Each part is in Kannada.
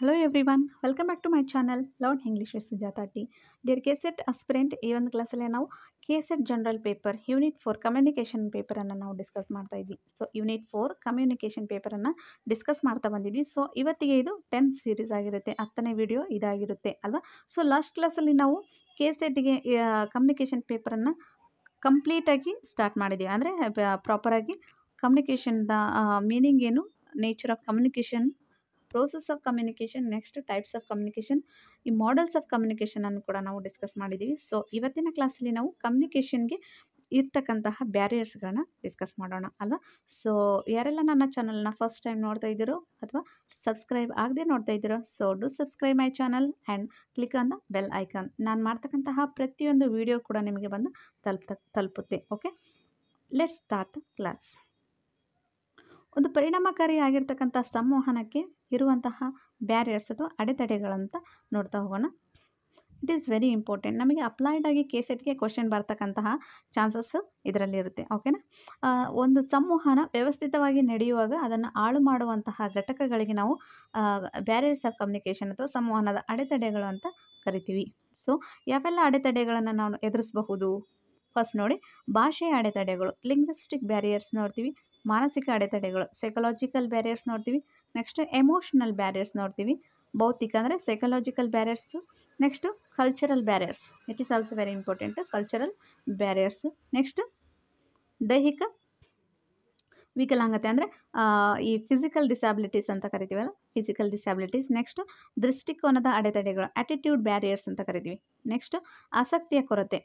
Hello everyone, welcome back to my channel Learn English with Sujata T. Dear KSET aspirant, ಈ ಒಂದು ಕ್ಲಾಸಲ್ಲಿ ನಾವು KSET general paper unit 4 communication ಪೇಪರನ್ನು ನಾವು ಡಿಸ್ಕಸ್ ಮಾಡ್ತಾ ಇದ್ವಿ. ಸೊ ಯೂನಿಟ್ 4 ಕಮ್ಯುನಿಕೇಷನ್ ಪೇಪರನ್ನು ಡಿಸ್ಕಸ್ ಮಾಡ್ತಾ ಬಂದಿದ್ವಿ. ಸೊ ಇವತ್ತಿಗೆ ಇದು 10th ಸೀರೀಸ್ ಆಗಿರುತ್ತೆ, 10ನೇ ವಿಡಿಯೋ ಇದಾಗಿರುತ್ತೆ ಅಲ್ವಾ. ಸೊ ಲಾಸ್ಟ್ ಕ್ಲಾಸಲ್ಲಿ ನಾವು KSETಗೆ ಕಮ್ಯುನಿಕೇಷನ್ ಪೇಪರನ್ನು ಕಂಪ್ಲೀಟಾಗಿ ಸ್ಟಾರ್ಟ್ ಮಾಡಿದ್ದೀವಿ. ಅಂದರೆ ಪ್ರಾಪರಾಗಿ ಕಮ್ಯುನಿಕೇಷನ್ದ ಮೀನಿಂಗ್ ಏನು, nature of communication, process of communication, next types of communication, ಈ ಮಾಡಲ್ಸ್ ಆಫ್ ಕಮ್ಯುನಿಕೇಷನ್ ಅನ್ನು ಕೂಡ ನಾವು ಡಿಸ್ಕಸ್ ಮಾಡಿದ್ದೀವಿ. ಸೊ ಇವತ್ತಿನ ಕ್ಲಾಸಲ್ಲಿ ನಾವು ಕಮ್ಯುನಿಕೇಷನ್ಗೆ ಇರ್ತಕ್ಕಂತಹ ಬ್ಯಾರಿಯರ್ಸ್ಗಳನ್ನ ಡಿಸ್ಕಸ್ ಮಾಡೋಣ ಅಲ್ವಾ. ಸೊ ಯಾರೆಲ್ಲ ನನ್ನ ಚಾನಲ್ನ ಫಸ್ಟ್ ಟೈಮ್ ನೋಡ್ತಾ ಇದ್ದೀರೋ ಅಥವಾ ಸಬ್ಸ್ಕ್ರೈಬ್ ಆಗದೆ ನೋಡ್ತಾ ಇದ್ದೀರೋ, so do subscribe my channel and click on the bell icon. ನಾನು ಮಾಡ್ತಕ್ಕಂತಹ ಪ್ರತಿಯೊಂದು ವಿಡಿಯೋ ಕೂಡ ನಿಮಗೆ ಬಂದು ತಲುಪುತ್ತೆ. Okay, let's start the class. ಒಂದು ಪರಿಣಾಮಕಾರಿಯಾಗಿರ್ತಕ್ಕಂಥ ಸಂವಹನಕ್ಕೆ ಇರುವಂತಹ ಬ್ಯಾರಿಯರ್ಸ್ ಅಥವಾ ಅಡೆತಡೆಗಳಂತ ನೋಡ್ತಾ ಹೋಗೋಣ. It is very important. ನಮಗೆ ಅಪ್ಲೈಡಾಗಿ KSETಗೆ ಕ್ವಶನ್ ಬರ್ತಕ್ಕಂತಹ ಚಾನ್ಸಸ್ ಇದರಲ್ಲಿರುತ್ತೆ. ಓಕೆನಾ. ಒಂದು ಸಂವಹನ ವ್ಯವಸ್ಥಿತವಾಗಿ ನಡೆಯುವಾಗ ಅದನ್ನು ಹಾಳು ಮಾಡುವಂತಹ ಘಟಕಗಳಿಗೆ ನಾವು ಬ್ಯಾರಿಯರ್ಸ್ ಆಫ್ ಕಮ್ಯುನಿಕೇಷನ್ ಅಥವಾ ಸಂವಹನದ ಅಡೆತಡೆಗಳು ಅಂತ ಕರಿತೀವಿ. ಸೊ ಯಾವೆಲ್ಲ ಅಡೆತಡೆಗಳನ್ನು ನಾವು ಎದುರಿಸಬಹುದು? ಫಸ್ಟ್ ನೋಡಿ, ಭಾಷೆಯ ಅಡೆತಡೆಗಳು, ಲಿಂಗ್ವಿಸ್ಟಿಕ್ ಬ್ಯಾರಿಯರ್ಸ್ ನೋಡ್ತೀವಿ. ಮಾನಸಿಕ ಅಡೆತಡೆಗಳು, ಸೈಕಲಾಜಿಕಲ್ ಬ್ಯಾರಿಯರ್ಸ್ ನೋಡ್ತೀವಿ. ನೆಕ್ಸ್ಟ್ ಎಮೋಷ್ನಲ್ ಬ್ಯಾರಿಯರ್ಸ್ ನೋಡ್ತೀವಿ. ಭೌತಿಕ ಅಂದರೆ psychological barriers. Next cultural barriers, it is also very important, cultural barriers. Next ದೈಹಿಕ ವಿಕಲಾಂಗತೆ ಅಂದರೆ ಈ ಫಿಸಿಕಲ್ ಡಿಸ್ಯಾಬಿಲಿಟೀಸ್ ಅಂತ ಕರಿತೀವಲ್ಲ, ಫಿಸಿಕಲ್ ಡಿಸ್ಯಾಬಿಲಿಟೀಸ್. ನೆಕ್ಸ್ಟ್ ದೃಷ್ಟಿಕೋನದ ಅಡೆತಡೆಗಳು, ಆಟಿಟ್ಯೂಡ್ ಬ್ಯಾರಿಯರ್ಸ್ ಅಂತ ಕರಿತೀವಿ. ನೆಕ್ಸ್ಟ್ ಆಸಕ್ತಿಯ ಕೊರತೆ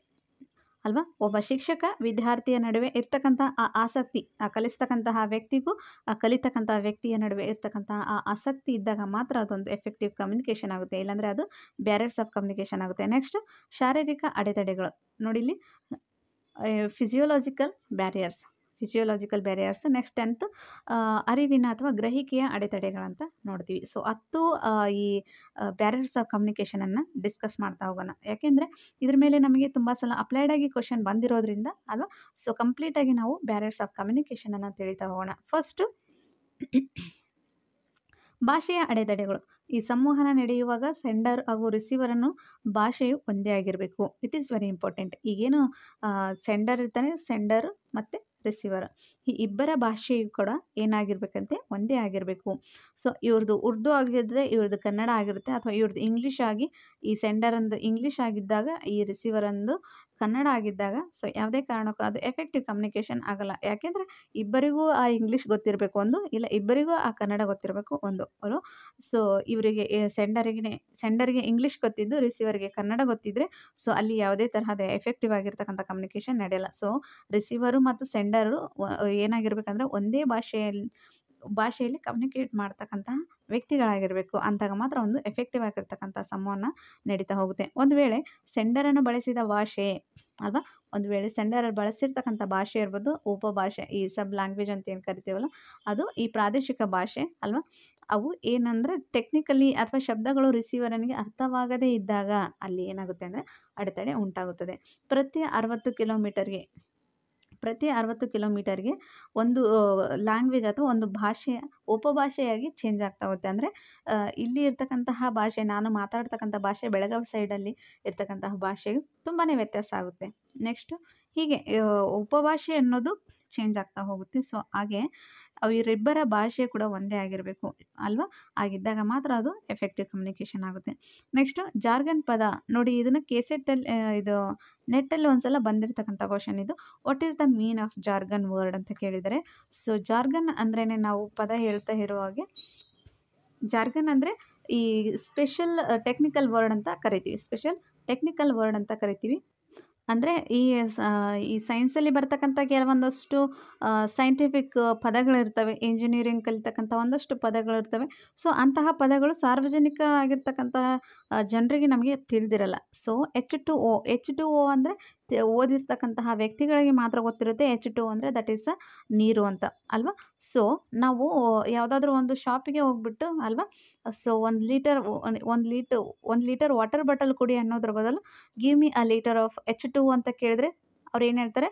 ಅಲ್ವಾ. ಒಬ್ಬ ಶಿಕ್ಷಕ ವಿದ್ಯಾರ್ಥಿಯ ನಡುವೆ ಇರ್ತಕ್ಕಂಥ ಆ ಆಸಕ್ತಿ, ಕಲಿಸ್ತಕ್ಕಂತಹ ವ್ಯಕ್ತಿಗೂ ಕಲಿತಕ್ಕಂತಹ ವ್ಯಕ್ತಿಯ ನಡುವೆ ಇರ್ತಕ್ಕಂತಹ ಆ ಆಸಕ್ತಿ ಇದ್ದಾಗ ಮಾತ್ರ ಅದೊಂದು ಎಫೆಕ್ಟಿವ್ ಕಮ್ಯುನಿಕೇಷನ್ ಆಗುತ್ತೆ, ಇಲ್ಲಾಂದರೆ ಅದು ಬ್ಯಾರಿಯರ್ಸ್ ಆಫ್ ಕಮ್ಯುನಿಕೇಷನ್ ಆಗುತ್ತೆ. ನೆಕ್ಸ್ಟ್ ಶಾರೀರಿಕ ಅಡೆತಡೆಗಳು ನೋಡಿ, ಇಲ್ಲಿ ಫಿಸಿಯೋಲಾಜಿಕಲ್ ಬ್ಯಾರಿಯರ್ಸ್. ನೆಕ್ಸ್ಟ್ 10th ಅರಿವಿನ ಅಥವಾ ಗ್ರಹಿಕೆಯ ಅಡೆತಡೆಗಳಂತ ನೋಡ್ತೀವಿ. ಸೊ 10 ಈ ಬ್ಯಾರಿಯರ್ಸ್ ಆಫ್ ಕಮ್ಯುನಿಕೇಷನನ್ನು ಡಿಸ್ಕಸ್ ಮಾಡ್ತಾ ಹೋಗೋಣ. ಯಾಕೆಂದರೆ ಇದ್ರ ಮೇಲೆ ನಮಗೆ ತುಂಬ ಸಲ ಅಪ್ಲೈಡಾಗಿ ಕ್ವಶನ್ ಬಂದಿರೋದ್ರಿಂದ ಅಲ್ವಾ. ಸೊ ಕಂಪ್ಲೀಟಾಗಿ ನಾವು ಬ್ಯಾರಿಯರ್ಸ್ ಆಫ್ ಕಮ್ಯುನಿಕೇಷನನ್ನು ತಿಳಿತಾ ಹೋಗೋಣ. ಫಸ್ಟು ಭಾಷೆಯ ಅಡೆತಡೆಗಳು. ಈ ಸಂವಹನ ನಡೆಯುವಾಗ ಸೆಂಡರ್ ಹಾಗೂ ರಿಸೀವರನ್ನು ಭಾಷೆಯು ಒಂದೇ ಆಗಿರಬೇಕು. It is very important. ಈಗೇನು ಸೆಂಡರ್ ಇರ್ತಾನೆ, ಸೆಂಡರ್ ಮತ್ತು ರಿಸೀವರ್, ಈ ಇಬ್ಬರ ಭಾಷೆಯು ಕೂಡ ಏನಾಗಿರ್ಬೇಕಂತೆ, ಒಂದೇ ಆಗಿರಬೇಕು. ಸೊ ಇವ್ರದ್ದು ಉರ್ದು ಆಗಿದ್ದರೆ ಇವ್ರದ್ದು ಕನ್ನಡ ಆಗಿರುತ್ತೆ, ಅಥವಾ ಇವ್ರದ್ದು ಇಂಗ್ಲೀಷ್ ಆಗಿ ಈ ಸೆಂಡರಂದು ಇಂಗ್ಲೀಷ್ ಆಗಿದ್ದಾಗ ಈ ರಿಸೀವರಂದು ಕನ್ನಡ ಆಗಿದ್ದಾಗ ಸೊ ಯಾವುದೇ ಕಾರಣಕ್ಕೂ ಅದು ಎಫೆಕ್ಟಿವ್ ಕಮ್ಯುನಿಕೇಷನ್ ಆಗಲ್ಲ. ಯಾಕೆಂದರೆ ಇಬ್ಬರಿಗೂ ಆ ಇಂಗ್ಲೀಷ್ ಗೊತ್ತಿರಬೇಕು ಒಂದು, ಇಲ್ಲ ಇಬ್ಬರಿಗೂ ಆ ಕನ್ನಡ ಗೊತ್ತಿರಬೇಕು ಒಂದು ಅಲ್ವ. ಸೊ ಇವರಿಗೆ ಸೆಂಡರ್ಗೆ ಇಂಗ್ಲೀಷ್ ಗೊತ್ತಿದ್ದು ರಿಸೀವರ್ಗೆ ಕನ್ನಡ ಗೊತ್ತಿದ್ದರೆ ಸೊ ಅಲ್ಲಿ ಯಾವುದೇ ತರಹದ ಎಫೆಕ್ಟಿವ್ ಆಗಿರ್ತಕ್ಕಂಥ ಕಮ್ಯುನಿಕೇಷನ್ ನಡೆಯಲ್ಲ. ಸೊ ರಿಸೀವರು ಮತ್ತು ಸೆಂಡರು ಏನಾಗಿರ್ಬೇಕಂದ್ರೆ ಒಂದೇ ಭಾಷೆಯಲ್ಲಿ ಕಮ್ಯುನಿಕೇಟ್ ಮಾಡ್ತಕ್ಕಂತಹ ವ್ಯಕ್ತಿಗಳಾಗಿರಬೇಕು. ಅಂದಾಗ ಮಾತ್ರ ಒಂದು ಎಫೆಕ್ಟಿವ್ ಆಗಿರ್ತಕ್ಕಂಥ ಸಂವಹನ ನಡೀತಾ ಹೋಗುತ್ತೆ. ಒಂದು ವೇಳೆ ಸೆಂಡರನ್ನು ಬಳಸಿದ ಭಾಷೆ ಅಲ್ವಾ, ಒಂದು ವೇಳೆ ಸೆಂಡರ್ ಬಳಸಿರ್ತಕ್ಕಂಥ ಭಾಷೆ ಇರ್ಬೋದು, ಉಪಭಾಷೆ, ಈ ಸಬ್ ಲ್ಯಾಂಗ್ವೇಜ್ ಅಂತ ಏನು ಕರಿತೀವಲ್ಲ ಅದು ಈ ಪ್ರಾದೇಶಿಕ ಭಾಷೆ ಅಲ್ವಾ. ಅವು ಏನಂದರೆ ಟೆಕ್ನಿಕಲಿ ಅಥವಾ ಶಬ್ದಗಳು ರಿಸೀವರನಿಗೆ ಅರ್ಥವಾಗದೇ ಇದ್ದಾಗ ಅಲ್ಲಿ ಏನಾಗುತ್ತೆ ಅಂದರೆ ಅಡೆತಡೆ ಉಂಟಾಗುತ್ತದೆ. ಪ್ರತಿ 60 ಕಿಲೋಮೀಟರ್ಗೆ ಒಂದು ಲ್ಯಾಂಗ್ವೇಜ್ ಅಥವಾ ಒಂದು ಭಾಷೆಯ ಉಪಭಾಷೆಯಾಗಿ ಚೇಂಜ್ ಆಗ್ತಾ ಹೋಗುತ್ತೆ. ಅಂದರೆ ಇಲ್ಲಿ ಇರ್ತಕ್ಕಂತಹ ಭಾಷೆ, ನಾನು ಮಾತಾಡ್ತಕ್ಕಂಥ ಭಾಷೆ, ಬೆಳಗಾವಿ ಸೈಡಲ್ಲಿ ಇರ್ತಕ್ಕಂತಹ ಭಾಷೆಯು ತುಂಬಾ ವ್ಯತ್ಯಾಸ ಆಗುತ್ತೆ. ನೆಕ್ಸ್ಟು ಹೀಗೆ ಉಪಭಾಷೆ ಅನ್ನೋದು ಚೇಂಜ್ ಆಗ್ತಾ ಹೋಗುತ್ತೆ. ಸೊ ಹಾಗೆ ಅವರಿಬ್ಬರ ಭಾಷೆ ಕೂಡ ಒಂದೇ ಆಗಿರಬೇಕು ಅಲ್ವಾ. ಆಗಿದ್ದಾಗ ಮಾತ್ರ ಅದು ಎಫೆಕ್ಟಿವ್ ಕಮ್ಯುನಿಕೇಷನ್ ಆಗುತ್ತೆ. ನೆಕ್ಸ್ಟು ಜಾರ್ಗನ್ ಪದ ನೋಡಿ, ಇದನ್ನು KSETಲ್ಲಿ ಇದು ನೆಟ್ಟಲ್ಲಿ ಒಂದ್ಸಲ ಬಂದಿರತಕ್ಕಂಥ ಕ್ವಶನ್ ಇದು. What is the mean of jargon word ಅಂತ ಕೇಳಿದರೆ, ಸೊ ಜಾರ್ಗನ್ ಅಂದ್ರೇ ನಾವು ಪದ ಹೇಳ್ತಾ ಇರೋ ಹಾಗೆ, ಜಾರ್ಗನ್ ಅಂದರೆ ಈ ಸ್ಪೆಷಲ್ ಟೆಕ್ನಿಕಲ್ ವರ್ಡ್ ಅಂತ ಕರಿತೀವಿ. ಅಂದರೆ ಈ ಸೈನ್ಸಲ್ಲಿ ಬರ್ತಕ್ಕಂಥ ಕೆಲವೊಂದಷ್ಟು ಸೈಂಟಿಫಿಕ್ ಪದಗಳಿರ್ತವೆ, ಇಂಜಿನಿಯರಿಂಗ್ ಕಲಿತಕ್ಕಂಥ ಒಂದಷ್ಟು ಪದಗಳಿರ್ತವೆ. ಸೊ ಅಂತಹ ಪದಗಳು ಸಾರ್ವಜನಿಕ ಆಗಿರ್ತಕ್ಕಂತಹ ಜನರಿಗೆ ನಮಗೆ ತಿಳಿದಿರಲ್ಲ. ಸೊ H2O ಅಂದರೆ ಓದಿರ್ತಕ್ಕಂತಹ ವ್ಯಕ್ತಿಗಳಿಗೆ ಮಾತ್ರ ಗೊತ್ತಿರುತ್ತೆ. H2O ಅಂದರೆ ದಟ್ ಈಸ್ ನೀರು ಅಂತ ಅಲ್ವಾ. ಸೊ ನಾವು ಯಾವುದಾದ್ರೂ ಒಂದು ಶಾಪಿಗೆ ಹೋಗ್ಬಿಟ್ಟು ಅಲ್ವಾ, ಸೊ 1 ಲೀಟರ್ ವಾಟರ್ ಬಾಟಲ್ ಕೊಡಿ ಅನ್ನೋದ್ರ ಬದಲು give me a litre of H2O ಅಂತ ಕೇಳಿದ್ರೆ ಅವ್ರು ಏನು ಹೇಳ್ತಾರೆ,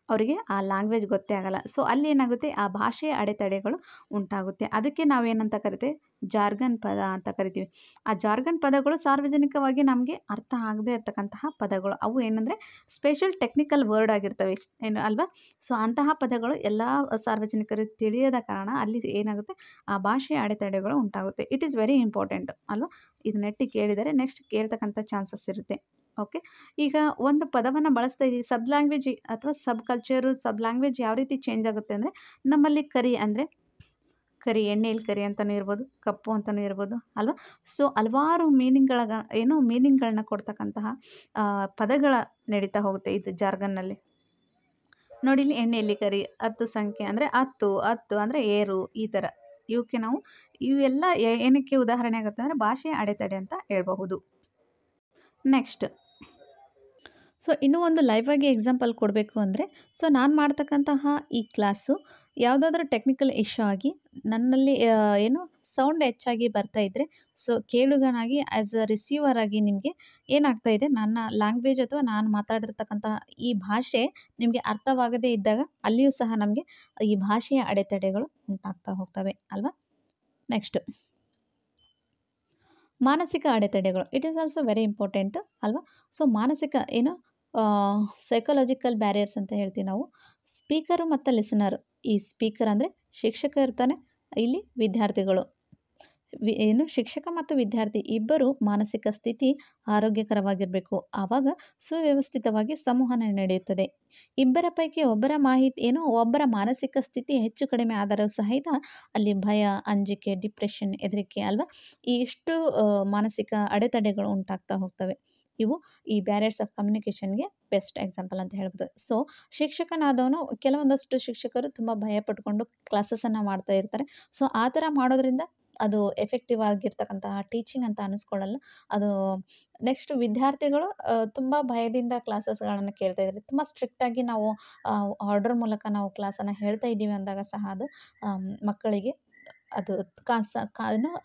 ಅವರಿಗೆ ಆ ಲ್ಯಾಂಗ್ವೇಜ್ ಗೊತ್ತೇ ಆಗಲ್ಲ. ಸೊ ಅಲ್ಲಿ ಏನಾಗುತ್ತೆ, ಆ ಭಾಷೆಯ ಅಡೆತಡೆಗಳು ಉಂಟಾಗುತ್ತೆ. ಅದಕ್ಕೆ ನಾವೇನಂತ ಕರಿತೇವೆ, ಜಾರ್ಗನ್ ಪದ ಅಂತ ಕರಿತೀವಿ. ಆ ಜಾರ್ಗನ್ ಪದಗಳು ಸಾರ್ವಜನಿಕವಾಗಿ ನಮಗೆ ಅರ್ಥ ಆಗದೇ ಇರತಕ್ಕಂತಹ ಪದಗಳು. ಅವು ಏನಂದರೆ ಸ್ಪೆಷಲ್ ಟೆಕ್ನಿಕಲ್ ವರ್ಡ್ ಆಗಿರ್ತವೆ ಏನು ಅಲ್ವಾ. ಸೊ ಅಂತಹ ಪದಗಳು ಎಲ್ಲ ಸಾರ್ವಜನಿಕರಿಗೆ ತಿಳಿಯದ ಕಾರಣ ಅಲ್ಲಿ ಏನಾಗುತ್ತೆ, ಆ ಭಾಷೆಯ ಅಡೆತಡೆಗಳು ಉಂಟಾಗುತ್ತೆ. ಇಟ್ ಈಸ್ ವೆರಿ ಇಂಪಾರ್ಟೆಂಟ್ ಅಲ್ವಾ. ಇದು ನೆಟ್ಟಿಗೆ ಕೇಳಿದರೆ ನೆಕ್ಸ್ಟ್ ಕೇಳ್ತಕ್ಕಂಥ ಚಾನ್ಸಸ್ ಇರುತ್ತೆ. ಓಕೆ, ಈಗ ಒಂದು ಪದವನ್ನು ಬಳಸ್ತಾ ಇದ್ದೀವಿ, ಸಬ್ ಲ್ಯಾಂಗ್ವೇಜ್ ಅಥವಾ ಸಬ್ ಕಲ್ಚರು, ಸಬ್ ಲ್ಯಾಂಗ್ವೇಜ್ ಯಾವ ರೀತಿ ಚೇಂಜ್ ಆಗುತ್ತೆ ಅಂದರೆ, ನಮ್ಮಲ್ಲಿ ಕರಿ ಅಂದರೆ ಕರಿ, ಎಣ್ಣೆಯಲ್ಲಿ ಕರಿ ಅಂತಲೂ ಇರ್ಬೋದು, ಕಪ್ಪು ಅಂತಲೂ ಇರ್ಬೋದು ಅಲ್ವಾ. ಸೊ ಹಲವಾರು ಮೀನಿಂಗ್ಗಳನ್ನ ಕೊಡ್ತಕ್ಕಂತಹ ಪದಗಳ ನಡೀತಾ ಹೋಗುತ್ತೆ ಇದು ಜಾರ್ಗನ್ನಲ್ಲಿ. ನೋಡಿ ಇಲ್ಲಿ ಎಣ್ಣೆಯಲ್ಲಿ ಕರಿ, 10 ಸಂಖ್ಯೆ ಅಂದರೆ 10 ಅಂದರೆ ಏರು, ಈ ಥರ ಇವಕ್ಕೆ ನಾವು ಇವೆಲ್ಲ ಏನಕ್ಕೆ ಉದಾಹರಣೆ ಆಗುತ್ತೆ ಅಂದರೆ ಭಾಷೆಯ ಅಡೆತಡೆ ಅಂತ ಹೇಳ್ಬಹುದು. ನೆಕ್ಸ್ಟ್, ಸೊ ಇನ್ನೂ ಒಂದು ಲೈವ್ ಆಗಿ ಎಕ್ಸಾಂಪಲ್ ಕೊಡಬೇಕು ಅಂದರೆ, ಸೊ ನಾನು ಮಾಡ್ತಕ್ಕಂತಹ ಈ ಕ್ಲಾಸು ಯಾವುದಾದ್ರೂ ಟೆಕ್ನಿಕಲ್ ಇಶ್ಯೂ ಆಗಿ ನನ್ನಲ್ಲಿ ಸೌಂಡ್ ಹೆಚ್ಚಾಗಿ ಬರ್ತಾ ಇದ್ದರೆ, ಸೊ ಕೇಳುಗನಾಗಿ ಆ್ಯಸ್ ಅ ರಿಸೀವರ್ ಆಗಿ ನಿಮಗೆ ಏನಾಗ್ತಾ ಇದೆ, ನನ್ನ ಲ್ಯಾಂಗ್ವೇಜ್ ಅಥವಾ ನಾನು ಮಾತಾಡಿರ್ತಕ್ಕಂತಹ ಈ ಭಾಷೆ ನಿಮಗೆ ಅರ್ಥವಾಗದೇ ಇದ್ದಾಗ ಅಲ್ಲಿಯೂ ಸಹ ನಮಗೆ ಈ ಭಾಷೆಯ ಅಡೆತಡೆಗಳು ಉಂಟಾಗ್ತಾ ಹೋಗ್ತವೆ ಅಲ್ವಾ. ನೆಕ್ಸ್ಟ್, ಮಾನಸಿಕ ಅಡೆತಡೆಗಳು. It is also very important ಅಲ್ವಾ. ಸೊ ಮಾನಸಿಕ ಸೈಕಲಾಜಿಕಲ್ ಬ್ಯಾರಿಯರ್ಸ್ ಅಂತ ಹೇಳ್ತೀವಿ ನಾವು. ಸ್ಪೀಕರು ಮತ್ತು ಲಿಸನರ್, ಈ ಸ್ಪೀಕರ್ ಅಂದರೆ ಶಿಕ್ಷಕ ಇರ್ತಾನೆ, ಇಲ್ಲಿ ವಿದ್ಯಾರ್ಥಿಗಳು, ಶಿಕ್ಷಕ ಮತ್ತು ವಿದ್ಯಾರ್ಥಿ ಇಬ್ಬರು ಮಾನಸಿಕ ಸ್ಥಿತಿ ಆರೋಗ್ಯಕರವಾಗಿರಬೇಕು. ಆವಾಗ ಸುವ್ಯವಸ್ಥಿತವಾಗಿ ಸಂವಹನ ನಡೆಯುತ್ತದೆ. ಇಬ್ಬರ ಪೈಕಿ ಒಬ್ಬರ ಮಾನಸಿಕ ಸ್ಥಿತಿ ಹೆಚ್ಚು ಕಡಿಮೆ ಆದರೂ ಸಹಿತ ಅಲ್ಲಿ ಭಯ, ಅಂಜಿಕೆ, ಡಿಪ್ರೆಷನ್, ಹೆದರಿಕೆ ಅಲ್ವಾ, ಈ ಇಷ್ಟು ಮಾನಸಿಕ ಅಡೆತಡೆಗಳು ಉಂಟಾಗ್ತಾ ಹೋಗ್ತವೆ. ಇವು ಈ ಬ್ಯಾರಿಯರ್ಸ್ ಆಫ್ ಕಮ್ಯುನಿಕೇಷನ್ಗೆ ಬೆಸ್ಟ್ ಎಕ್ಸಾಂಪಲ್ ಅಂತ ಹೇಳ್ಬೋದು. ಸೊ ಶಿಕ್ಷಕನಾದವನು, ಕೆಲವೊಂದಷ್ಟು ಶಿಕ್ಷಕರು ತುಂಬ ಭಯ ಪಟ್ಕೊಂಡು ಕ್ಲಾಸಸನ್ನು ಮಾಡ್ತಾ ಇರ್ತಾರೆ. ಸೊ ಆ ಥರ ಮಾಡೋದ್ರಿಂದ ಅದು ಎಫೆಕ್ಟಿವ್ ಆಗಿರ್ತಕ್ಕಂತಹ ಟೀಚಿಂಗ್ ಅಂತ ಅನ್ನಿಸ್ಕೊಳ್ಳಲ್ಲ. ಅದು ನೆಕ್ಸ್ಟ್ ವಿದ್ಯಾರ್ಥಿಗಳು ತುಂಬ ಭಯದಿಂದ ಕ್ಲಾಸಸ್ಗಳನ್ನು ಕೇಳ್ತಾ ಇದ್ದಾರೆ. ತುಂಬ ಸ್ಟ್ರಿಕ್ಟಾಗಿ ನಾವು ಆರ್ಡರ್ ಮೂಲಕ ನಾವು ಕ್ಲಾಸನ್ನು ಹೇಳ್ತಾ ಇದ್ದೀವಿ ಅಂದಾಗ ಸಹ ಅದು ಮಕ್ಕಳಿಗೆ ಅದು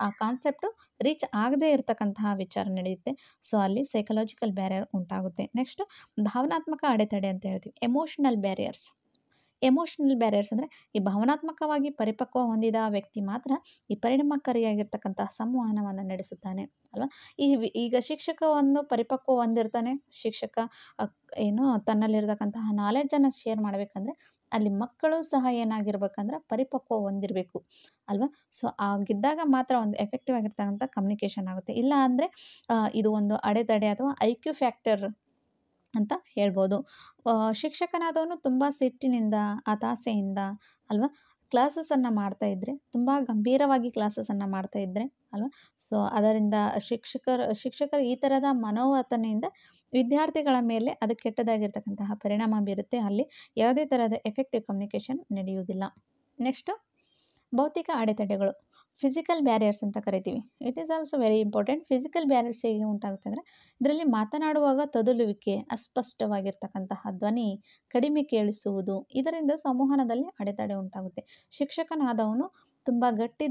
ಆ ಕಾನ್ಸೆಪ್ಟು ರೀಚ್ ಆಗದೇ ಇರತಕ್ಕಂತಹ ವಿಚಾರ ನಡೆಯುತ್ತೆ. ಸೊ ಅಲ್ಲಿ ಸೈಕಲಾಜಿಕಲ್ ಬ್ಯಾರಿಯರ್ ಉಂಟಾಗುತ್ತೆ. ನೆಕ್ಸ್ಟ್, ಭಾವನಾತ್ಮಕ ಅಡೆತಡೆ ಅಂತ ಹೇಳ್ತೀವಿ, ಎಮೋಷನಲ್ ಬ್ಯಾರಿಯರ್ಸ್. ಎಮೋಷನಲ್ ಬ್ಯಾರಿಯರ್ಸ್ ಅಂದರೆ ಈ ಭಾವನಾತ್ಮಕವಾಗಿ ಪರಿಪಕ್ವ ಹೊಂದಿದ ವ್ಯಕ್ತಿ ಮಾತ್ರ ಈ ಪರಿಣಾಮಕಾರಿಯಾಗಿರ್ತಕ್ಕಂತಹ ಸಂವಹನವನ್ನು ನಡೆಸುತ್ತಾನೆ ಅಲ್ವಾ. ಈಗ ಶಿಕ್ಷಕ ಒಂದು ಪರಿಪಕ್ವ ಹೊಂದಿರ್ತಾನೆ. ಶಿಕ್ಷಕ ತನ್ನಲ್ಲಿರ್ತಕ್ಕಂತಹ ನಾಲೆಡ್ಜನ್ನು ಶೇರ್ ಮಾಡಬೇಕಂದ್ರೆ ಅಲ್ಲಿ ಮಕ್ಕಳು ಸಹ ಏನಾಗಿರ್ಬೇಕಂದ್ರೆ ಪರಿಪಕ್ವ ಹೊಂದಿರಬೇಕು ಅಲ್ವಾ. ಸೊ ಆಗಿದ್ದಾಗ ಮಾತ್ರ ಒಂದು ಎಫೆಕ್ಟಿವ್ ಆಗಿರ್ತಕ್ಕಂಥ ಕಮ್ಯುನಿಕೇಷನ್ ಆಗುತ್ತೆ. ಇಲ್ಲ ಅಂದರೆ ಇದು ಒಂದು ಅಡೆತಡೆ ಅಥವಾ IQ ಫ್ಯಾಕ್ಟರ್ ಅಂತ ಹೇಳ್ಬೋದು. ಶಿಕ್ಷಕನಾದವನು ತುಂಬ ಸಿಟ್ಟಿನಿಂದ, ಹತಾಸೆಯಿಂದ ಅಲ್ವಾ ಕ್ಲಾಸಸನ್ನು ಮಾಡ್ತಾ ಇದ್ದರೆ, ತುಂಬ ಗಂಭೀರವಾಗಿ ಕ್ಲಾಸಸನ್ನು ಮಾಡ್ತಾ ಇದ್ದರೆ ಅಲ್ವಾ, ಸೊ ಅದರಿಂದ ಶಿಕ್ಷಕರು ಈ ಥರದ ಮನೋವರ್ತನೆಯಿಂದ ವಿದ್ಯಾರ್ಥಿಗಳ ಮೇಲೆ ಅದು ಕೆಟ್ಟದಾಗಿರ್ತಕ್ಕಂತಹ ಪರಿಣಾಮ ಬೀರುತ್ತೆ. ಅಲ್ಲಿ ಯಾವುದೇ ಥರದ ಎಫೆಕ್ಟಿವ್ ಕಮ್ಯುನಿಕೇಷನ್ ನಡೆಯುವುದಿಲ್ಲ. ನೆಕ್ಸ್ಟು, ಭೌತಿಕ ಅಡೆತಡೆಗಳು, ಫಿಸಿಕಲ್ ಬ್ಯಾರಿಯರ್ಸ್ ಅಂತ ಕರಿತೀವಿ. It is also very important. Physical barriers ಹೇಗೆ ಉಂಟಾಗುತ್ತೆ ಅಂದರೆ, ಇದರಲ್ಲಿ ಮಾತನಾಡುವಾಗ ತೊದಲುವಿಕೆ, ಅಸ್ಪಷ್ಟವಾಗಿರ್ತಕ್ಕಂತಹ ಧ್ವನಿ, ಕಡಿಮೆ ಕೇಳಿಸುವುದು, ಇದರಿಂದ ಸಂವಹನದಲ್ಲಿ ಅಡೆತಡೆ ಉಂಟಾಗುತ್ತೆ. ಶಿಕ್ಷಕನಾದವನು ತುಂಬ ಗಟ್ಟಿ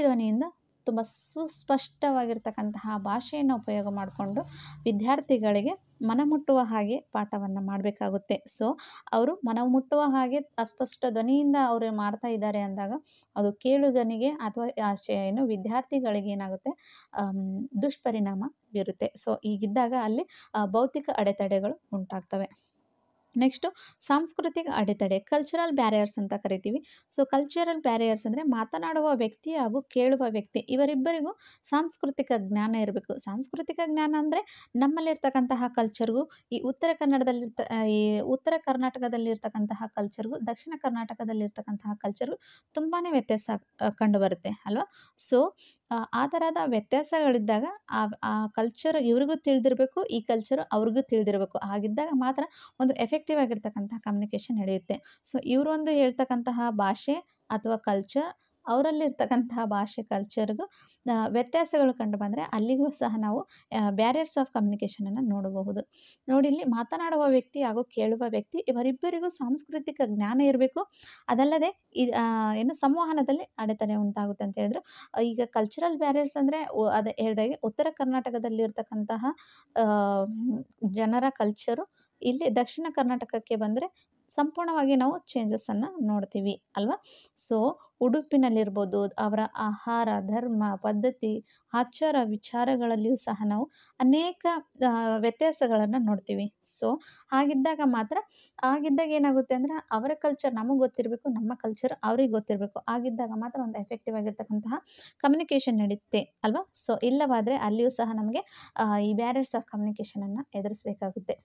ಧ್ವನಿಯಿಂದ ತುಂಬ ಸುಸ್ಪಷ್ಟವಾಗಿರ್ತಕ್ಕಂತಹ ಭಾಷೆಯನ್ನು ಉಪಯೋಗ ಮಾಡಿಕೊಂಡು ವಿದ್ಯಾರ್ಥಿಗಳಿಗೆ ಮನಮುಟ್ಟುವ ಹಾಗೆ ಪಾಠವನ್ನು ಮಾಡಬೇಕಾಗುತ್ತೆ. ಸೊ ಅವರು ಮನಮುಟ್ಟುವ ಹಾಗೆ ಅಸ್ಪಷ್ಟ ಧ್ವನಿಯಿಂದ ಅವರು ಮಾಡ್ತಾ ಇದ್ದಾರೆ ಅಂದಾಗ ಅದು ಕೇಳುಗನಿಗೆ ಅಥವಾ ವಿದ್ಯಾರ್ಥಿಗಳಿಗೆ ಏನಾಗುತ್ತೆ, ದುಷ್ಪರಿಣಾಮ ಬೀರುತ್ತೆ. ಸೊ ಹೀಗಿದ್ದಾಗ ಅಲ್ಲಿ ಭೌತಿಕ ಅಡೆತಡೆಗಳು ಉಂಟಾಗ್ತವೆ. ನೆಕ್ಸ್ಟು, ಸಾಂಸ್ಕೃತಿಕ ಅಡೆತಡೆ, ಕಲ್ಚರಲ್ ಬ್ಯಾರಿಯರ್ಸ್ ಅಂತ ಕರಿತೀವಿ. ಸೊ ಕಲ್ಚರಲ್ ಬ್ಯಾರಿಯರ್ಸ್ ಅಂದರೆ ಮಾತನಾಡುವ ವ್ಯಕ್ತಿ ಹಾಗೂ ಕೇಳುವ ವ್ಯಕ್ತಿ ಇವರಿಬ್ಬರಿಗೂ ಸಾಂಸ್ಕೃತಿಕ ಜ್ಞಾನ ಇರಬೇಕು. ಸಾಂಸ್ಕೃತಿಕ ಜ್ಞಾನ ಅಂದರೆ ನಮ್ಮಲ್ಲಿರ್ತಕ್ಕಂತಹ ಕಲ್ಚರ್ಗೂ ಈ ಉತ್ತರ ಕರ್ನಾಟಕದಲ್ಲಿರ್ತಕ್ಕಂತಹ ಕಲ್ಚರ್ಗೂ ದಕ್ಷಿಣ ಕರ್ನಾಟಕದಲ್ಲಿರ್ತಕ್ಕಂತಹ ಕಲ್ಚರ್ಗೂ ತುಂಬಾ ವ್ಯತ್ಯಾಸ ಕಂಡುಬರುತ್ತೆ ಅಲ್ವಾ. ಸೊ ಆ ಥರದ ವ್ಯತ್ಯಾಸಗಳಿದ್ದಾಗ ಆ ಕಲ್ಚರ್ ಇವ್ರಿಗೂ ತಿಳಿದಿರಬೇಕು, ಈ ಕಲ್ಚರು ಅವ್ರಿಗೂ ತಿಳಿದಿರಬೇಕು. ಹಾಗಿದ್ದಾಗ ಮಾತ್ರ ಒಂದು ಎಫೆಕ್ಟಿವ್ ಆಗಿರ್ತಕ್ಕಂತಹ ಕಮ್ಯುನಿಕೇಷನ್ ನಡೆಯುತ್ತೆ. ಸೊ ಇವರೊಂದು ಹೇಳ್ತಕ್ಕಂತಹ ಭಾಷೆ ಅಥವಾ ಕಲ್ಚರ್, ಅವರಲ್ಲಿರ್ತಕ್ಕಂತಹ ಭಾಷೆ ಕಲ್ಚರ್ಗೂ ವ್ಯತ್ಯಾಸಗಳು ಕಂಡು ಬಂದರೆ ಅಲ್ಲಿಗೂ ಸಹ ನಾವು ಬ್ಯಾರಿಯರ್ಸ್ ಆಫ್ ಕಮ್ಯುನಿಕೇಷನನ್ನು ನೋಡಬಹುದು. ನೋಡಿ, ಇಲ್ಲಿ ಮಾತನಾಡುವ ವ್ಯಕ್ತಿ ಹಾಗೂ ಕೇಳುವ ವ್ಯಕ್ತಿ ಇವರಿಬ್ಬರಿಗೂ ಸಾಂಸ್ಕೃತಿಕ ಜ್ಞಾನ ಇರಬೇಕು. ಅದಲ್ಲದೆ ಸಂವಹನದಲ್ಲಿ ಅಡೆತಡೆ ಉಂಟಾಗುತ್ತೆ ಅಂತ ಹೇಳಿದ್ರು. ಈಗ ಕಲ್ಚರಲ್ ಬ್ಯಾರಿಯರ್ಸ್ ಅಂದರೆ ಅದು ಹೇಳಿದಾಗೆ ಉತ್ತರ ಕರ್ನಾಟಕದಲ್ಲಿರ್ತಕ್ಕಂತಹ ಜನರ ಕಲ್ಚರು ಇಲ್ಲಿ ದಕ್ಷಿಣ ಕರ್ನಾಟಕಕ್ಕೆ ಬಂದರೆ ಸಂಪೂರ್ಣವಾಗಿ ನಾವು ಚೇಂಜಸನ್ನು ನೋಡ್ತೀವಿ ಅಲ್ವಾ. ಸೊ ಉಡುಪಿನಲ್ಲಿರ್ಬೋದು, ಅವರ ಆಹಾರ, ಧರ್ಮ, ಪದ್ಧತಿ, ಆಚಾರ ವಿಚಾರಗಳಲ್ಲಿಯೂ ಸಹ ನಾವು ಅನೇಕ ವ್ಯತ್ಯಾಸಗಳನ್ನು ನೋಡ್ತೀವಿ. ಸೊ ಆಗಿದ್ದಾಗ ಏನಾಗುತ್ತೆ ಅಂದರೆ ಅವರ ಕಲ್ಚರ್ ನಮಗೆ ಗೊತ್ತಿರಬೇಕು, ನಮ್ಮ ಕಲ್ಚರ್ ಅವ್ರಿಗೆ ಗೊತ್ತಿರಬೇಕು. ಆಗಿದ್ದಾಗ ಮಾತ್ರ ಒಂದು ಎಫೆಕ್ಟಿವ್ ಆಗಿರ್ತಕ್ಕಂತಹ ಕಮ್ಯುನಿಕೇಷನ್ ನಡೆಯುತ್ತೆ ಅಲ್ವಾ. ಸೊ ಇಲ್ಲವಾದರೆ ಅಲ್ಲಿಯೂ ಸಹ ನಮಗೆ ಈ ಬ್ಯಾರಿಯರ್ಸ್ ಆಫ್ ಕಮ್ಯುನಿಕೇಷನನ್ನು ಎದುರಿಸಬೇಕಾಗುತ್ತೆ.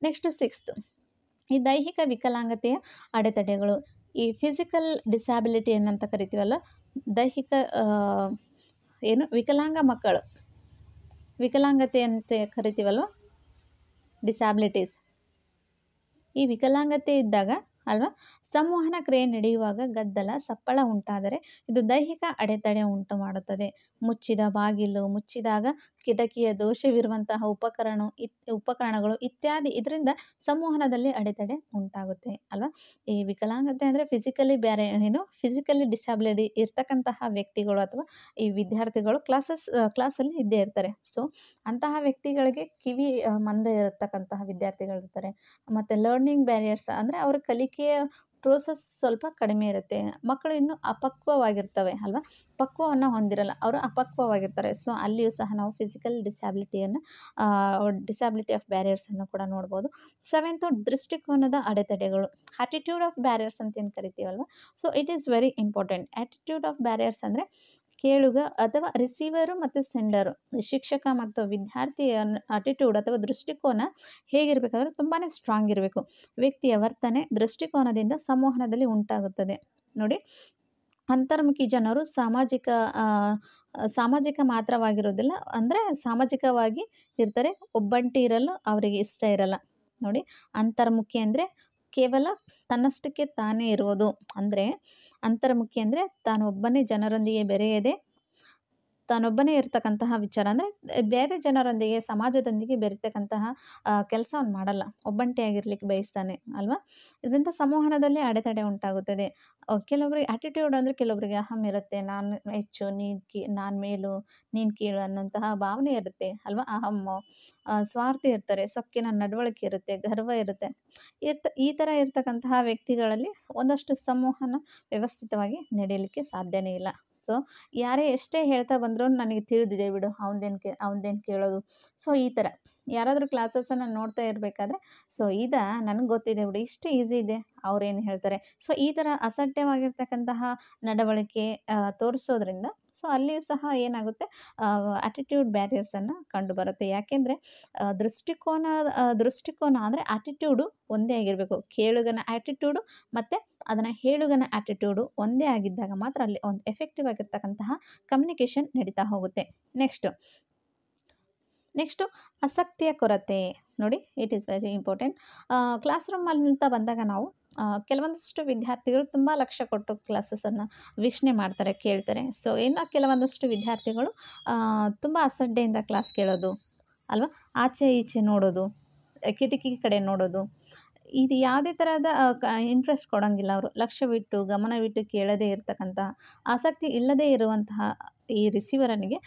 ನೆಕ್ಸ್ಟ್ 6th, ಈ ದೈಹಿಕ ವಿಕಲಾಂಗತೆಯ ಅಡೆತಡೆಗಳು. ಈ ಫಿಸಿಕಲ್ ಡಿಸ್ಯಾಬಿಲಿಟಿ ಏನಂತ ಕರಿತೀವಲ್ಲ, ದೈಹಿಕ ವಿಕಲಾಂಗ ಮಕ್ಕಳು, ವಿಕಲಾಂಗತೆ ಅಂತ ಕರಿತೀವಲ್ವ, ಡಿಸ್ಯಾಬಿಲಿಟೀಸ್. ಈ ವಿಕಲಾಂಗತೆ ಇದ್ದಾಗ ಅಲ್ವಾ, ಸಂವಹನ ಕ್ರಿಯೆ ನಡೆಯುವಾಗ ಗದ್ದಲ, ಸಪ್ಪಳ ಉಂಟಾದರೆ ಇದು ದೈಹಿಕ ಅಡೆತಡೆ ಉಂಟು ಮಾಡುತ್ತದೆ. ಮುಚ್ಚಿದ ಬಾಗಿಲು, ಮುಚ್ಚಿದಾಗ ಕಿಟಕಿಯ ದೋಷವಿರುವಂತಹ ಉಪಕರಣಗಳು ಇತ್ಯಾದಿ ಇದರಿಂದ ಸಂವಹನದಲ್ಲಿ ಅಡೆತಡೆ ಉಂಟಾಗುತ್ತೆ ಅಲ್ವಾ. ಈ ವಿಕಲಾಂಗತೆ ಅಂದರೆ ಫಿಸಿಕಲಿ ಡಿಸ್ಯಾಬಿಲಿಟಿ ಇರ್ತಕ್ಕಂತಹ ವ್ಯಕ್ತಿಗಳು ಅಥವಾ ಈ ವಿದ್ಯಾರ್ಥಿಗಳು ಕ್ಲಾಸಲ್ಲಿ ಇದ್ದೇ ಇರ್ತಾರೆ. ಸೊ ಅಂತಹ ವ್ಯಕ್ತಿಗಳಿಗೆ ಕಿವಿ ಮಂದ ಇರತಕ್ಕಂತಹ ವಿದ್ಯಾರ್ಥಿಗಳಿರ್ತಾರೆ. ಮತ್ತು ಲರ್ನಿಂಗ್ ಬ್ಯಾರಿಯರ್ಸ್ ಅಂದರೆ ಅವರ ಕಲಿಕೆಯ ಪ್ರೋಸೆಸ್ ಸ್ವಲ್ಪ ಕಡಿಮೆ ಇರುತ್ತೆ. ಮಕ್ಕಳು ಇನ್ನೂ ಅಪಕ್ವವಾಗಿರ್ತವೆ ಅಲ್ವಾ, ಪಕ್ವವನ್ನು ಹೊಂದಿರಲ್ಲ, ಅವರು ಅಪಕ್ವವಾಗಿರ್ತಾರೆ. ಸೊ ಅಲ್ಲಿಯೂ ಸಹ ನಾವು ಫಿಸಿಕಲ್ ಡಿಸ್ಯಾಬಿಲಿಟಿ ಆಫ್ ಬ್ಯಾರಿಯರ್ಸನ್ನು ಕೂಡ ನೋಡ್ಬೋದು. 7th, ದೃಷ್ಟಿಕೋನದ ಅಡೆತಡೆಗಳು, ಆಟಿಟ್ಯೂಡ್ ಆಫ್ ಬ್ಯಾರಿಯರ್ಸ್ ಅಂತ ಏನು ಕರಿತೀವಲ್ವ. So it is very important. Attitude of barriers ಅಂದರೆ ಕೇಳುಗ ಅಥವಾ ರಿಸೀವರು ಮತ್ತು ಸೆಂಡರು, ಶಿಕ್ಷಕ ಮತ್ತು ವಿದ್ಯಾರ್ಥಿಯ ಆಟಿಟ್ಯೂಡ್ ಅಥವಾ ದೃಷ್ಟಿಕೋನ ಹೇಗಿರಬೇಕಂದ್ರೆ ತುಂಬಾ ಸ್ಟ್ರಾಂಗ್ ಇರಬೇಕು. ವ್ಯಕ್ತಿಯ ವರ್ತನೆ ದೃಷ್ಟಿಕೋನದಿಂದ ಸಂವಹನದಲ್ಲಿ ಉಂಟಾಗುತ್ತದೆ. ನೋಡಿ, ಅಂತರ್ಮುಖಿ ಜನರು ಸಾಮಾಜಿಕ ಮಾತ್ರವಾಗಿರೋದಿಲ್ಲ, ಅಂದರೆ ಸಾಮಾಜಿಕವಾಗಿ ಇರ್ತಾರೆ, ಒಬ್ಬಂಟಿ ಇರಲು ಅವರಿಗೆ ಇಷ್ಟ ಇರಲ್ಲ. ನೋಡಿ, ಅಂತರ್ಮುಖಿ ಅಂದರೆ ಕೇವಲ ತನ್ನಷ್ಟಕ್ಕೆ ತಾನೇ ಇರುವುದು. ಅಂದರೆ ಅಂತರ್ಮುಖಿ ಅಂದರೆ ತಾನೊಬ್ಬನೇ ಜನರೊಂದಿಗೆ ಬೆರೆಯದೆ ತಾನೊಬ್ಬನೇ ಇರ್ತಕ್ಕಂತಹ ವಿಚಾರ, ಅಂದರೆ ಬೇರೆ ಜನರೊಂದಿಗೆ ಸಮಾಜದೊಂದಿಗೆ ಬೆರೀತಕ್ಕಂತಹ ಕೆಲಸವನ್ನು ಮಾಡಲ್ಲ, ಒಬ್ಬಂಟಿಯಾಗಿರ್ಲಿಕ್ಕೆ ಬಯಸ್ತಾನೆ ಅಲ್ವಾ. ಇದರಿಂದ ಸಂವಹನದಲ್ಲಿ ಅಡೆತಡೆ ಉಂಟಾಗುತ್ತದೆ. ಕೆಲವರಿಗೆ ಆಟಿಟ್ಯೂಡ್ ಅಂದರೆ ಕೆಲವರಿಗೆ ಅಹಂ ಇರುತ್ತೆ, ನಾನು ಹೆಚ್ಚು, ನಾನು ಮೇಲು, ನೀನು ಕೀಳು ಅನ್ನೋಂತಹ ಭಾವನೆ ಇರುತ್ತೆ ಅಲ್ವಾ. ಅಹಮ್ಮು, ಸ್ವಾರ್ಥಿ ಇರ್ತಾರೆ, ಸೊಕ್ಕಿನ ನಡವಳಿಕೆ ಇರುತ್ತೆ, ಗರ್ವ ಇರುತ್ತೆ. ಈ ಥರ ಇರ್ತಕ್ಕಂತಹ ವ್ಯಕ್ತಿಗಳಲ್ಲಿ ಒಂದಷ್ಟು ಸಂವಹನ ವ್ಯವಸ್ಥಿತವಾಗಿ ನಡೆಯಲಿಕ್ಕೆ ಸಾಧ್ಯನೇ ಇಲ್ಲ. ಸೊ ಯಾರೇ ಎಷ್ಟೇ ಹೇಳ್ತಾ ಬಂದರೂ ನನಗೆ ತಿಳಿದಿದೆ ಬಿಡು, ಅವನದೇನು ಕೇಳೋದು. ಸೊ ಈ ಥರ ಯಾರಾದರೂ ಕ್ಲಾಸಸನ್ನು ನೋಡ್ತಾ ಇರಬೇಕಾದ್ರೆ, ಸೊ ನನಗೆ ಗೊತ್ತಿದೆ ಬಿಡು, ಇಷ್ಟು ಈಸಿ ಇದೆ, ಅವ್ರೇನು ಹೇಳ್ತಾರೆ. ಸೊ ಈ ಥರ ಅಸಡ್ಯವಾಗಿರ್ತಕ್ಕಂತಹ ನಡವಳಿಕೆ ತೋರಿಸೋದ್ರಿಂದ ಸೊ ಅಲ್ಲಿ ಸಹ ಏನಾಗುತ್ತೆ, ಆಟಿಟ್ಯೂಡ್ ಬ್ಯಾರಿಯರ್ಸನ್ನು ಕಂಡುಬರುತ್ತೆ. ಯಾಕೆಂದರೆ ದೃಷ್ಟಿಕೋನ ಅಂದರೆ ಆಟಿಟ್ಯೂಡು ಒಂದೇ ಆಗಿರಬೇಕು. ಕೇಳುಗನ ಆಟಿಟ್ಯೂಡು ಮತ್ತು ಅದನ್ನು ಹೇಳುಗನ ಆಟಿಟ್ಯೂಡು ಒಂದೇ ಆಗಿದ್ದಾಗ ಮಾತ್ರ ಅಲ್ಲಿ ಒಂದು ಎಫೆಕ್ಟಿವ್ ಆಗಿರ್ತಕ್ಕಂತಹ ಕಮ್ಯುನಿಕೇಷನ್ ನಡೀತಾ ಹೋಗುತ್ತೆ. ನೆಕ್ಸ್ಟು ಆಸಕ್ತಿಯ ಕೊರತೆ. ನೋಡಿ, it is very important. Class ರೂಮಲ್ಲಿ ಅಂತ ಬಂದಾಗ ನಾವು ಕೆಲವೊಂದಷ್ಟು ವಿದ್ಯಾರ್ಥಿಗಳು ತುಂಬ ಲಕ್ಷ್ಯ ಕೊಟ್ಟು ಕ್ಲಾಸಸನ್ನು ವೀಕ್ಷಣೆ ಮಾಡ್ತಾರೆ, ಕೇಳ್ತಾರೆ. ಸೊ ಕೆಲವೊಂದಷ್ಟು ವಿದ್ಯಾರ್ಥಿಗಳು ತುಂಬ ಅಸಡ್ಡೆಯಿಂದ ಕ್ಲಾಸ್ ಕೇಳೋದು ಅಲ್ವಾ, ಆಚೆ ಈಚೆ ನೋಡೋದು, ಕಿಟಕಿ ಕಡೆ ನೋಡೋದು, ಇದು ಯಾವುದೇ ಥರದ ಇಂಟ್ರೆಸ್ಟ್ ಕೊಡೋಂಗಿಲ್ಲ. ಅವರು ಲಕ್ಷ್ಯವಿಟ್ಟು ಗಮನವಿಟ್ಟು ಕೇಳದೇ ಇರತಕ್ಕಂತಹ, ಆಸಕ್ತಿ ಇಲ್ಲದೇ ಇರುವಂತಹ ಈ ರಿಸೀವರನಿಗೆ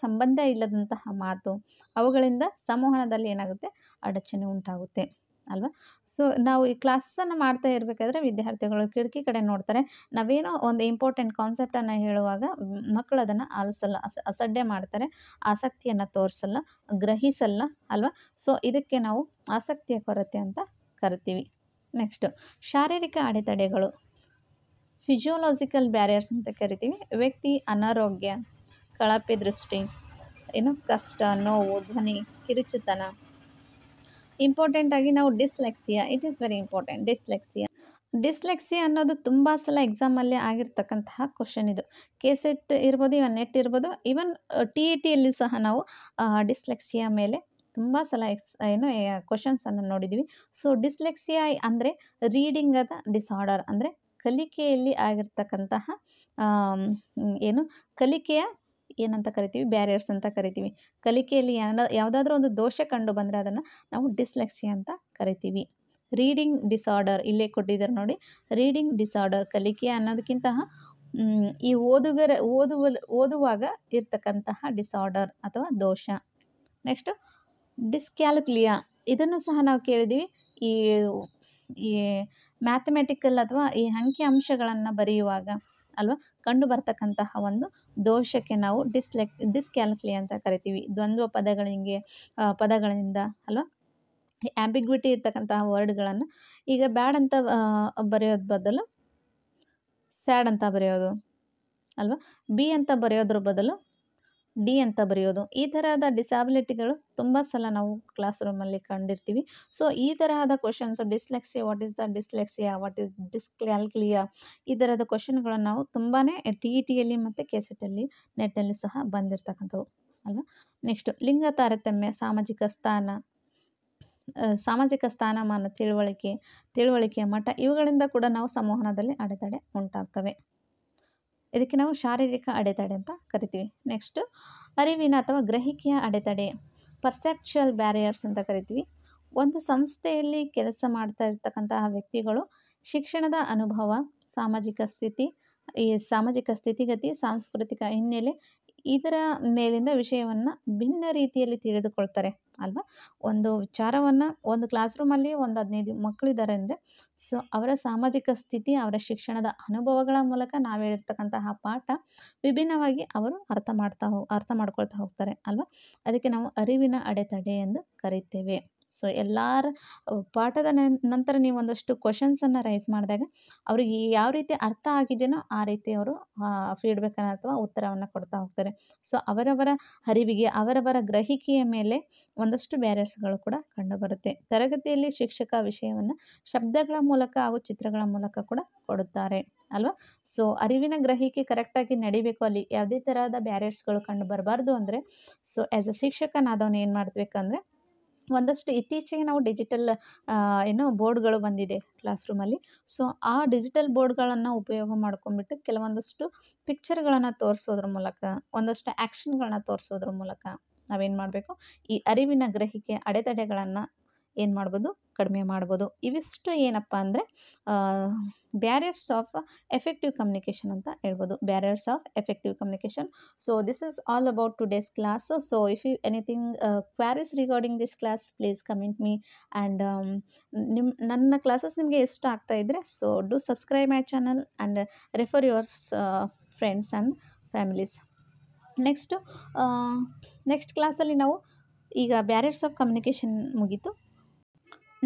ಸಂಬಂಧ ಇಲ್ಲದಂತಹ ಮಾತು, ಅವುಗಳಿಂದ ಸಂವಹನದಲ್ಲಿ ಏನಾಗುತ್ತೆ, ಅಡಚಣೆ ಉಂಟಾಗುತ್ತೆ ಅಲ್ವಾ. ಸೊ ನಾವು ಈ ಕ್ಲಾಸನ್ನು ಮಾಡ್ತಾ ಇರಬೇಕಾದ್ರೆ ವಿದ್ಯಾರ್ಥಿಗಳು ಕಿಟಕಿ ಕಡೆ ನೋಡ್ತಾರೆ. ನಾವೇನೋ ಒಂದು ಇಂಪಾರ್ಟೆಂಟ್ ಕಾನ್ಸೆಪ್ಟನ್ನು ಹೇಳುವಾಗ ಮಕ್ಕಳು ಅದನ್ನು ಆಲಿಸಲ್ಲ, ಅಸಡ್ಡೆ ಮಾಡ್ತಾರೆ, ಆಸಕ್ತಿಯನ್ನು ತೋರಿಸಲ್ಲ, ಗ್ರಹಿಸಲ್ಲ ಅಲ್ವಾ. ಸೊ ಇದಕ್ಕೆ ನಾವು ಆಸಕ್ತಿಯ ಕೊರತೆ ಅಂತ ಕರಿತೀವಿ. ನೆಕ್ಸ್ಟು ಶಾರೀರಿಕ ಅಡೆತಡೆಗಳು, ಫಿಸಿಯೋಲಾಜಿಕಲ್ ಬ್ಯಾರಿಯರ್ಸ್ ಅಂತ ಕರಿತೀವಿ. ವ್ಯಕ್ತಿ ಅನಾರೋಗ್ಯ, ಕಳಪೆ ದೃಷ್ಟಿ, ಕಷ್ಟ, ನೋವು, ಧ್ವನಿ ಕಿರುಚುತನ. ಇಂಪಾರ್ಟೆಂಟಾಗಿ ನಾವು dyslexia, it is very important. Dyslexia ಅನ್ನೋದು ತುಂಬ ಸಲ ಎಕ್ಸಾಮಲ್ಲಿ ಆಗಿರ್ತಕ್ಕಂತಹ ಕ್ವಶನ್. ಇದು ಕೆಸೆಟ್ ಇರ್ಬೋದು, ಇವನ್ ನೆಟ್ ಇರ್ಬೋದು, ಇವನ್ TETಯಲ್ಲಿ ಸಹ ನಾವು ಡಿಸ್ಲೆಕ್ಸಿಯಾ ಮೇಲೆ ತುಂಬ ಸಲ ಕ್ವಶನ್ಸನ್ನು ನೋಡಿದ್ದೀವಿ. ಸೊ ಡಿಸ್ಲೆಕ್ಸಿಯಾ ಅಂದರೆ ರೀಡಿಂಗದ ಡಿಸಾರ್ಡರ್, ಅಂದರೆ ಕಲಿಕೆಯಲ್ಲಿ ಆಗಿರ್ತಕ್ಕಂತಹ ಕಲಿಕೆಯ ಏನಂತ ಕರಿತೀವಿ, ಬ್ಯಾರಿಯರ್ಸ್ ಅಂತ ಕರಿತೀವಿ. ಕಲಿಕೆಯಲ್ಲಿ ಯಾವುದಾದ್ರೂ ಒಂದು ದೋಷ ಕಂಡು ಬಂದರೆ ಅದನ್ನು ನಾವು ಡಿಸ್ಲೆಕ್ಸಿಯಾ ಅಂತ ಕರಿತೀವಿ. ರೀಡಿಂಗ್ ಡಿಸಾರ್ಡರ್ ಇಲ್ಲೇ ಕೊಟ್ಟಿದ್ದಾರೆ ನೋಡಿ, ರೀಡಿಂಗ್ ಡಿಸಾರ್ಡರ್ ಕಲಿಕೆ ಅನ್ನೋದಕ್ಕಿಂತ ಈ ಓದುವಾಗ ಇರ್ತಕ್ಕಂತಹ ಡಿಸಾರ್ಡರ್ ಅಥವಾ ದೋಷ. ನೆಕ್ಸ್ಟು ಡಿಸ್ಕ್ಯಾಲ್ಕುಲಿಯಾ, ಇದನ್ನು ಸಹ ನಾವು ಕೇಳಿದ್ದೀವಿ. ಈ ಈ ಮ್ಯಾಥಮೆಟಿಕಲ್ ಅಥವಾ ಈ ಅಂಕಿ ಅಂಶಗಳನ್ನು ಬರೆಯುವಾಗ ಅಲ್ವಾ ಕಂಡು ಬರ್ತಕ್ಕಂತಹ ಒಂದು ದೋಷಕ್ಕೆ ನಾವು ಡಿಸ್ಕ್ಯಾಲ್ಕುಲಿ ಅಂತ ಕರಿತೀವಿ. ದ್ವಂದ್ವ ಪದಗಳಿಂದ ಅಲ್ವಾ ಆಂಬಿಗ್ವಿಟಿ ಇರ್ತಕ್ಕಂತಹ ವರ್ಡ್ಗಳನ್ನು ಈಗ ಬ್ಯಾಡ್ ಅಂತ ಬರೆಯೋದು ಬದಲು ಸ್ಯಾಡ್ ಅಂತ ಬರೆಯೋದು ಅಲ್ವಾ, ಬಿ ಅಂತ ಬರೆಯೋದ್ರ ಬದಲು ಡಿ ಅಂತ ಬರೆಯೋದು. ಈ ತರಹದ ಡಿಸಾಬಿಲಿಟಿಗಳು ತುಂಬ ಸಲ ನಾವು ಕ್ಲಾಸ್ ರೂಮಲ್ಲಿ ಕಂಡಿರ್ತೀವಿ. ಸೊ ಈ ತರಹದ questions dyslexia, what is the dyslexia, what is dyscalculia, ಈ ಥರದ ಕ್ವಶನ್ಗಳನ್ನು ನಾವು ತುಂಬಾ TETಯಲ್ಲಿ ಮತ್ತು KCETಲ್ಲಿ ನೆಟ್ಟಲ್ಲಿ ಸಹ ಬಂದಿರತಕ್ಕಂಥವು ಅಲ್ವಾ. ನೆಕ್ಸ್ಟು ಲಿಂಗ ತಾರತಮ್ಯ, ಸಾಮಾಜಿಕ ಸ್ಥಾನಮಾನ, ತಿಳುವಳಿಕೆಯ ಮಟ್ಟ, ಇವುಗಳಿಂದ ಕೂಡ ನಾವು ಸಂವಹನದಲ್ಲಿ ಅಡೆತಡೆ ಉಂಟಾಗ್ತವೆ. ಇದಕ್ಕೆ ನಾವು ಶಾರೀರಿಕ ಅಡೆತಡೆ ಅಂತ ಕರಿತೀವಿ. ನೆಕ್ಸ್ಟು ಅರಿವಿನ ಅಥವಾ ಗ್ರಹಿಕೆಯ ಅಡೆತಡೆ, ಪರ್ಸೆಪ್ಚುವಲ್ ಬ್ಯಾರಿಯರ್ಸ್ ಅಂತ ಕರಿತೀವಿ. ಒಂದು ಸಂಸ್ಥೆಯಲ್ಲಿ ಕೆಲಸ ಮಾಡ್ತಾ ಇರ್ತಕ್ಕಂತಹ ವ್ಯಕ್ತಿಗಳು ಶಿಕ್ಷಣದ ಅನುಭವ, ಸಾಮಾಜಿಕ ಸ್ಥಿತಿಗತಿ, ಸಾಂಸ್ಕೃತಿಕ ಹಿನ್ನೆಲೆ ಇದರ ಮೇಲಿಂದ ವಿಷಯವನ್ನು ಭಿನ್ನ ರೀತಿಯಲ್ಲಿ ತಿಳಿದುಕೊಳ್ತಾರೆ ಅಲ್ವಾ. ಒಂದು ವಿಚಾರವನ್ನು ಒಂದು ಕ್ಲಾಸ್ ರೂಮಲ್ಲಿ ಒಂದು 15 ಮಕ್ಕಳಿದ್ದಾರೆ ಅಂದರೆ ಸೊ ಅವರ ಸಾಮಾಜಿಕ ಸ್ಥಿತಿ, ಅವರ ಶಿಕ್ಷಣದ ಅನುಭವಗಳ ಮೂಲಕ ನಾವು ಹೇಳಿರ್ತಕ್ಕಂತಹ ಪಾಠ ವಿಭಿನ್ನವಾಗಿ ಅವರು ಅರ್ಥ ಮಾಡ್ಕೊಳ್ತಾ ಹೋಗ್ತಾರೆ ಅಲ್ವಾ. ಅದಕ್ಕೆ ನಾವು ಅರಿವಿನ ಅಡೆತಡೆ ಎಂದು ಕರೀತೇವೆ. ಸೊ ಎಲ್ಲರ ಪಾಠದ ನಂತರ ನೀವು ಒಂದಷ್ಟು ಕ್ವಶನ್ಸನ್ನು ರೈಸ್ ಮಾಡಿದಾಗ ಅವ್ರಿಗೆ ಯಾವ ರೀತಿ ಅರ್ಥ ಆಗಿದೆಯೋ ಆ ರೀತಿ ಅವರು ಫೀಡ್ಬ್ಯಾಕನ್ನು ಅಥವಾ ಉತ್ತರವನ್ನು ಕೊಡ್ತಾ ಹೋಗ್ತಾರೆ. ಸೊ ಅವರವರ ಅರಿವಿಗೆ, ಅವರವರ ಗ್ರಹಿಕೆಯ ಮೇಲೆ ಒಂದಷ್ಟು ಬ್ಯಾರಿಯರ್ಸ್ಗಳು ಕೂಡ ಕಂಡುಬರುತ್ತೆ. ತರಗತಿಯಲ್ಲಿ ಶಿಕ್ಷಕ ವಿಷಯವನ್ನು ಶಬ್ದಗಳ ಮೂಲಕ ಹಾಗೂ ಚಿತ್ರಗಳ ಮೂಲಕ ಕೂಡ ಕೊಡುತ್ತಾರೆ ಅಲ್ವಾ. ಸೊ ಅರಿವಿನ ಗ್ರಹಿಕೆ ಕರೆಕ್ಟಾಗಿ ನಡಿಬೇಕು, ಅಲ್ಲಿ ಯಾವುದೇ ತರಹದ ಬ್ಯಾರಿಯರ್ಸ್ಗಳು ಕಂಡು ಬರಬಾರ್ದು ಅಂದರೆ ಸೊ ಆ್ಯಸ್ ಅ ಶಿಕ್ಷಕನಾದವನು ಏನು ಮಾಡಬೇಕಂದ್ರೆ ಒಂದಷ್ಟು ಇತ್ತೀಚೆಗೆ ನಾವು ಡಿಜಿಟಲ್ ಬೋರ್ಡ್ಗಳು ಬಂದಿದೆ ಕ್ಲಾಸ್ ರೂಮಲ್ಲಿ. ಸೊ ಆ ಡಿಜಿಟಲ್ ಬೋರ್ಡ್ಗಳನ್ನು ಉಪಯೋಗ ಮಾಡ್ಕೊಂಡ್ಬಿಟ್ಟು ಕೆಲವೊಂದಷ್ಟು ಪಿಕ್ಚರ್ಗಳನ್ನು ತೋರಿಸೋದ್ರ ಮೂಲಕ, ಒಂದಷ್ಟು ಆ್ಯಕ್ಷನ್ಗಳನ್ನ ತೋರಿಸೋದ್ರ ಮೂಲಕ ನಾವೇನು ಮಾಡಬೇಕು, ಈ ಅರಿವಿನ ಗ್ರಹಿಕೆ ಅಡೆತಡೆಗಳನ್ನು ಏನು ಮಾಡ್ಬೋದು, ಕಡಿಮೆ ಮಾಡ್ಬೋದು. ಇವಿಷ್ಟು ಏನಪ್ಪ ಅಂದರೆ ಬ್ಯಾರಿಯರ್ಸ್ ಆಫ್ ಎಫೆಕ್ಟಿವ್ ಕಮ್ಯುನಿಕೇಷನ್ ಅಂತ ಹೇಳ್ಬೋದು. Barriers of effective communication. So this is all about today's class. So if you anything queries regarding this class please comment me. And ನನ್ನ ಕ್ಲಾಸಸ್ ನಿಮಗೆ ಇಷ್ಟ ಆಗ್ತಾ ಇದ್ದರೆ so do subscribe my channel and refer yours friends and families. Next ಕ್ಲಾಸಲ್ಲಿ ನಾವು ಈಗ ಬ್ಯಾರಿಯರ್ಸ್ ಆಫ್ ಕಮ್ಯುನಿಕೇಷನ್ ಮುಗೀತು.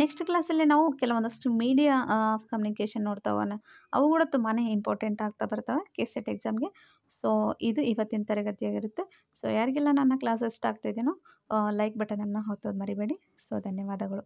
ನೆಕ್ಸ್ಟ್ ಕ್ಲಾಸಲ್ಲಿ ನಾವು ಕೆಲವೊಂದಷ್ಟು ಮೀಡಿಯಾ ಆಫ್ ಕಮ್ಯುನಿಕೇಷನ್ ನೋಡ್ತಾ ಹೋಗೋಣ. ಅವು ಕೂಡ ತುಂಬಾ ಇಂಪಾರ್ಟೆಂಟ್ ಆಗ್ತಾ ಬರ್ತವೆ KCET ಎಕ್ಸಾಮ್ಗೆ. ಸೊ ಇದು ಇವತ್ತಿನ ತರಗತಿಯಾಗಿರುತ್ತೆ. ಸೊ ಯಾರಿಗೆಲ್ಲ ನನ್ನ ಕ್ಲಾಸ್ ಇಷ್ಟ ಆಗ್ತಾಯಿದೆಯೋ ಲೈಕ್ ಬಟನನ್ನು ಒತ್ತೋದು ಮರಿಬೇಡಿ. ಸೊ ಧನ್ಯವಾದಗಳು.